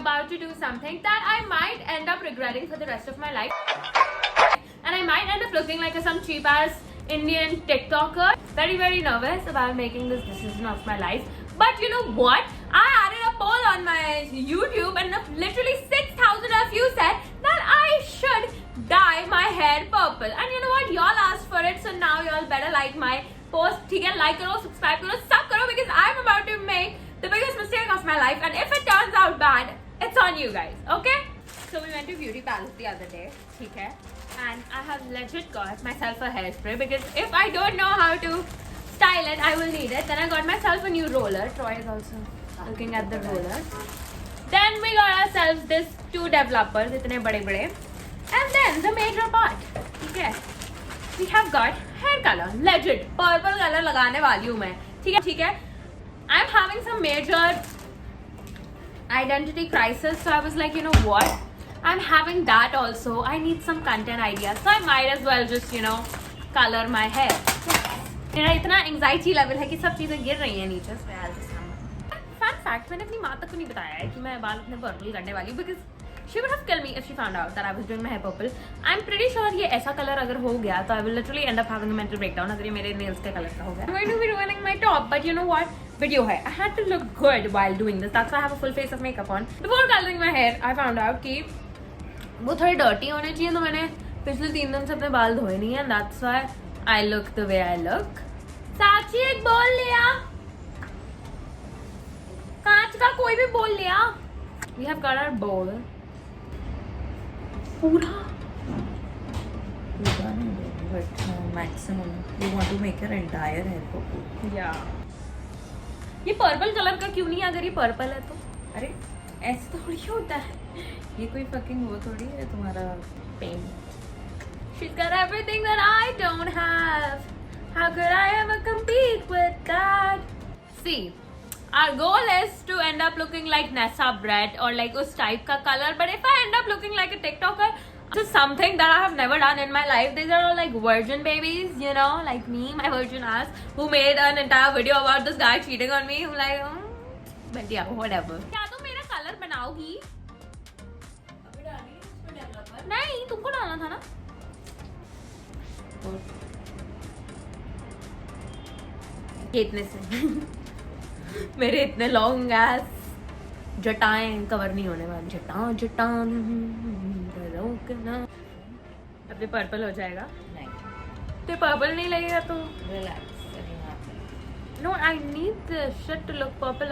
about to do something that I might end up regretting for the rest of my life. And I might end up looking like some cheap ass Indian TikToker. Very nervous about making this decision of my life. But you know what? I added a poll on my YouTube and literally 6,000 of you said that I should dye my hair purple. And you know what? Y'all asked for it, so now y'all better like my post. ठीक है, like करो, subscribe करो, सब करो, because I'm about to make the biggest mistake of my life, and if it turns out bad, it's on you guys, okay? So we went to Beauty Palace the other day, ठीक है, and I have legit got myself a hairspray because if I don't know how to style it, I will need it. Then I got myself a new roller. Troy is also looking at the roller. Then we got ourselves this 2 developers, इतने बड़े-बड़े, and then the major part, ठीक है, we have got hair color, legit purple color लगाने वाली हूँ मैं, ठीक है. I'm having some major identity crisis, so I was like, you know what? I'm having that also. I need some content ideas, so I might as well just, you know, color my hair. मेरा इतना anxiety level है कि सब चीजें गिर रही हैं नीचे. Fun fact, मैंने अपनी माँ तक को नहीं बताया है कि मैं बाल अपने purple करने वाली हूँ, because she would have killed me if she found out that I was doing my hair purple. I'm pretty sure ये ऐसा color अगर हो गया तो I will literally end up having a mental breakdown अगर ये मेरे nails के color का हो गया. I'm going to be ruining my top, but you know what? Video है. I had to look good while doing this. That's why I have a full face of makeup on. Before coloring my hair, I found out कि वो थोड़े dirty होने चाहिए, तो मैंने पिछले 3 दिन से अपने बाल धोए नहीं हैं. That's why I look the way I look. साक्षी एक बोल लिया. कांच का कोई भी बोल लिया. We have got our bowl. पूरा maximum. You want to make your entire hair purple. Yeah. ये पर्पल कलर का क्यों नहीं? अगर ये पर्पल है तो अरे ऐसा थोड़ी होता है, ये कोई fucking वो थोड़ी है तुम्हारा pen. She's got everything that I don't have. How could I ever compete with that? See, our goal is to end up looking like Nessa Brett or like उस type का color. But if I end up looking like a TikToker, this is something that I have never done in my life. These are all like virgin babies, you know, like me, my virgin ass, who made an entire video about this guy cheating on me. I'm like, but yeah, whatever. क्या तुम मेरा color बनाओगी? अभी डाली इसमें developer. नहीं, तुमको डालना था ना. इतने से मेरे इतने लॉन्ग एस जटाएं कवर नहीं होने वाली. जटान अब ये पर्पल हो जाएगा. नहीं तो पर्पल नहीं लगेगा तो relax. No, I need this shit to look purple.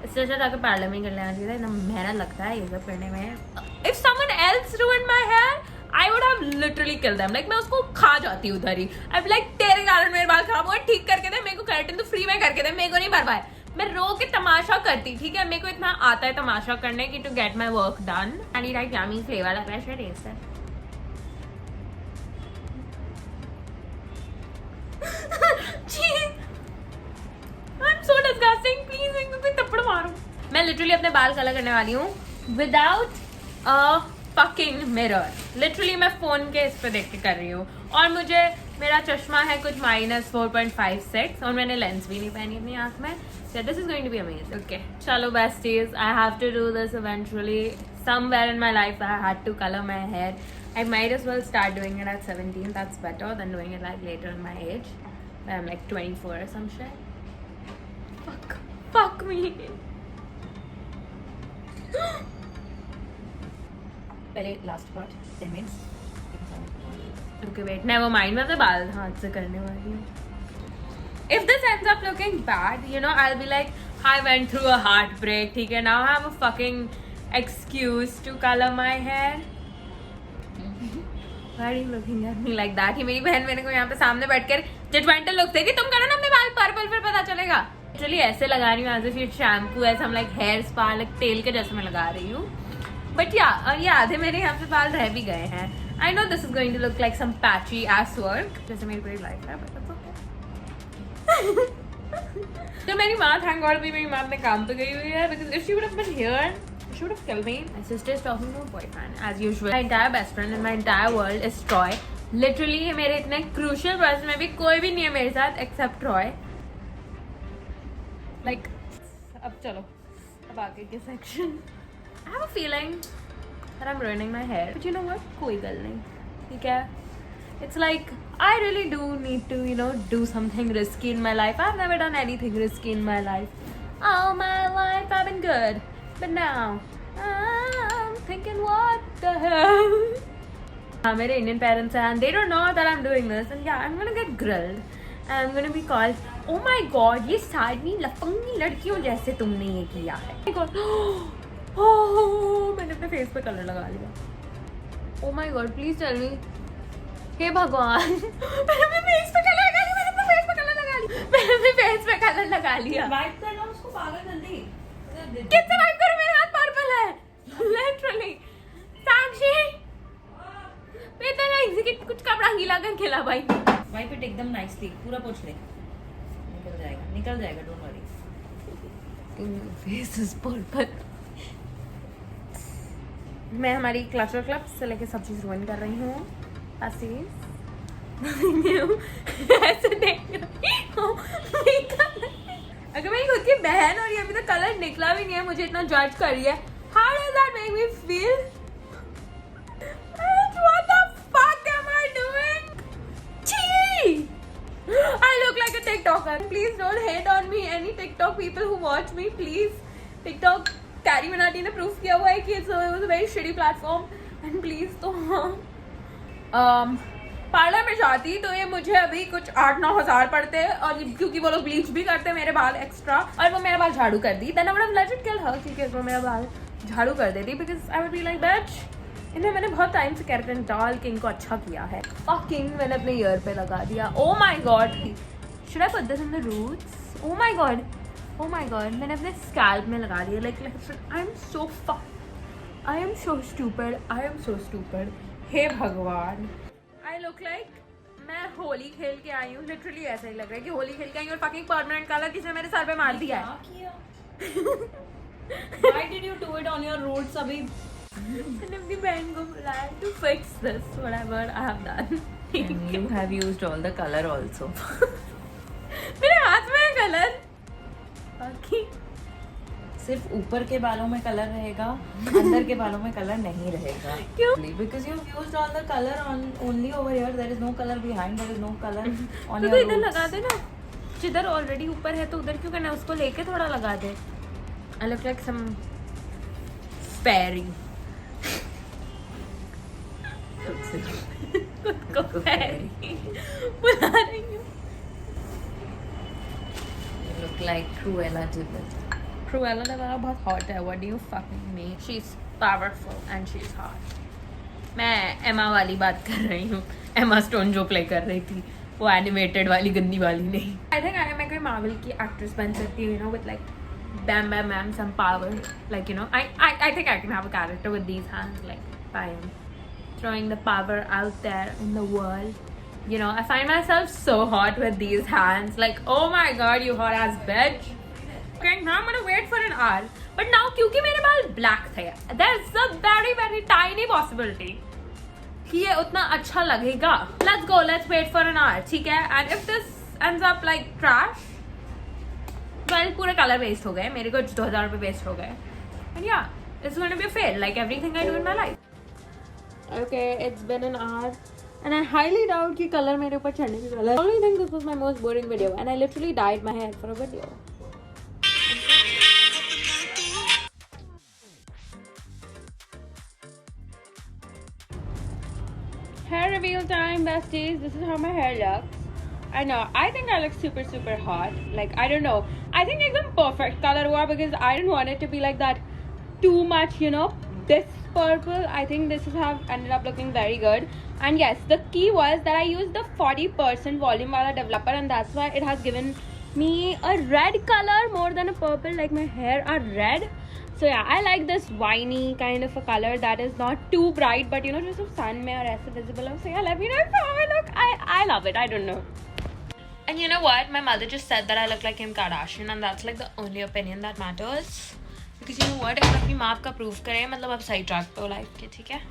इससे अच्छा जाकर पार्लर में कर लेना चाहिए. इतना मेहनत लगता है ये सब करने में. If someone else ruined my hair, I would have literally killed them. Like मैं उसको खा जाती उधर ही. I'd be like तेरे कारण मेरे बाल खराब हुए, ठीक करके दे मेरे को. केराटिन तो फ्री में करके दे, मेरे को नहीं भरवाए. मैं रो के तमाशा करती, ठीक है. मेरे को इतना आता है तमाशा करने की, to get my work done. I need like yummy flavor like that. Should I taste it? I'm so disgusting. Please मेरे को कोई थप्पड़ मारो. मैं literally अपने बाल कलर करने वाली हूँ without a fucking mirror. Literally मैं फोन के इस पे देख के कर रही हूँ. और मुझे मेरा चश्मा है कुछ -4.56 और मैंने लेंस भी नहीं पहनी अपनी आँख में. So this is going to be amazing. Okay, चलो besties, I have to do this eventually. Somewhere in my life I had to color my hair. I might as well start doing it at 17. That's better than doing it like later in my age. When I'm like 24 or some shit. Fuck me. पहले last part 10 minutes. Okay, wait. Never mind. मैं अपने बाल हाथ से करने वाली हूँ. If this ends up looking bad, you know, I'll be like, I went through a heartbreak. ठीक है, now I have a fucking excuse to color my hair. Why are you looking at me like that? ही मेरी बहन मेरे को यहाँ पे सामने बैठकर judgmental look देगी. तुम करो ना अपने बाल पर्पल, फिर पता चलेगा. Actually ऐसे लगा रही हूँ as if ये शैम्पू है, some like hair spa, like तेल के जैसे मैं लगा रही हूँ. But yeah, और ये आधे मेरे यहाँ पे बाल रह भी गए हैं. I know this is going to look like some patchy ass work. जैसे मेरी पूरी life है, but that's okay. तो मेरी माँ thank God भी मेरी माँ अपने काम पे गई हुई है, because if she would have been here, she would have killed me. My sister is talking to her boyfriend as usual. My entire best friend in my entire world is Troy. Literally मेरे इतने crucial person में भी कोई भी नहीं है मेरे साथ except Troy. Like अब चलो अब आगे के section. I have a feeling that I'm ruining my hair. But you know what? कोई गल नहीं, ठीक है? It's like I really do need to, you know, do something risky in my life. I've never done anything risky in my life. All my life I've been good, but now I'm thinking, what the hell? मेरे Indian parents हैं, and they don't know that I'm doing this, and yeah, I'm gonna get grilled, and I'm gonna be called, oh my god, ये सारी लफंगी लड़कियों जैसे तुमने ये किया है. Oh my god, oh, मैंने अपने फेस पे कलर लगा लिया. Oh my god, please tell me. हे भगवान, मैंने अपने फेस पे कलर लगा लिया. मैंने अपने फेस पे कलर लगा लिया. मैंने अपने फेस पे कलर लगा लिया. वाइप करना उसको पागल जल्दी. किससे वाइप करूं? मेरा हाथ पर्पल है. Literally. साक्षी, इतना इजी कि कुछ कपड़ा गीला कर खिला भाई. वाइप इट एकदम नाइसली, पूरा पोंछ ले. निकल जाएगा, don't worry. Face is purple. मैं हमारी क्लचर क्लब से लेके सब चीज रुइन कर रही हूँ. ऐसे देख रही हूँ. अगर मेरी खुद की बहन और ये अभी तक कलर निकला भी नहीं है, मुझे इतना जज कर रही है. How does that make me feel? What the fuck am I doing? Chee! I look like a TikToker. Please don't hate on me. Any TikTok people who watch me, please. TikTok, carry मनाटी ने proof किया हुआ है कि it was a very shitty platform. And please तो parlour में जाती तो ये मुझे अभी कुछ 8-9 हज़ार पड़ते, और क्योंकि वो लोग ब्लीच भी करते मेरे बाल एक्स्ट्रा, और वो मेरा बाल झाड़ू कर दी. Then I would have let it kill her, ठीक है, वो मेरा बाल झाड़ू कर देती, because I would be like, bitch, इन्हें मैंने बहुत टाइम से केराटिन डाल के इनको अच्छा किया है. Fucking मैंने अपने ईयर पे लगा दिया. Oh my god, should I put this in the roots? Oh my god, oh my god, मैंने अपने scalp में लगा दिया. Like I'm so I am so stupid. I am so stupid. हे भगवान, I look like मैं होली खेल के आई हूँ. लिटरली ऐसा ही लग रहा है कि होली खेल के आई हूँ और fucking permanent कलर किसी ने मेरे सर पे मार दिया है. Why did you do it on your roots अभी? मैंने अपनी बहन को बुलाया to fix this whatever I have done. And you have used all the color also. मेरे हाथ में है कलर. बाकी सिर्फ ऊपर के बालों में कलर रहेगा, अंदर के बालों में कलर नहीं रहेगा. क्यों? Because you have used all the color on only over here. There is no color behind. There is no color on तो your इधर roots. लगा दे ना. जिधर ऑलरेडी ऊपर है तो उधर क्यों करना? उसको लेके थोड़ा लगा दे. I look like some fairy. खुद को fairy बुला रही हूँ. You look like Cruella de Vil. Cruella de Vil बहुत hot है. What do you fucking mean? She's powerful and she's hot. मैं एमा वाली बात कर रही हूँ. एमा स्टोन जो प्ले कर रही थी, वो एनिमेटेड वाली गंदी वाली नहीं. I think मैं कोई मार्वल की एक्ट्रेस बन सकती हूँ, you know, with like bam some power, like, you know, I think I can have a character with these hands, like I am throwing the power out there in the world. You know, I find myself so hot with these hands, like, oh my god, you hot ass bitch. Okay, now I'm gonna wait for an hour, but now क्योंकि मेरे बाल black थे, there's a very tiny possibility कि ये उतना अच्छा लगेगा. Let's go, let's wait for an hour, ठीक है? And if this ends up like trash, well, पूरे कलर वेस्ट हो गए, मेरे कुछ 2000 रुपये वेस्ट हो गए. And yeah, it's going to be a fail, like everything I do in my life. Okay, it's been an hour, and I highly doubt कि colour मेरे ऊपर चढ़ने की colour. I only think this was my most boring video, and I literally dyed my hair for a video. Hair reveal time, besties. This is how my hair looks. I know, I think I look super hot. Like, I don't know, I think एकदम perfect color हुआ, because I didn't want it to be like that too much, you know, this purple. I think this is how ended up looking very good. And yes, the key was that I used the 40% volume wala developer, and that's why it has given me a red color more than a purple. Like, my hair are red. So yeah, I like this winey kind of a color that is not too bright, but you know, just of sun mein aur aise visible. So yeah, let me know how I look. I love it. I don't know. And you know what? My mother just said that I look like Kim Kardashian, and that's like the only opinion that matters. Because you know what? अगर अपनी माँ का proof करे, मतलब आप सही track पे हो life के, ठीक है?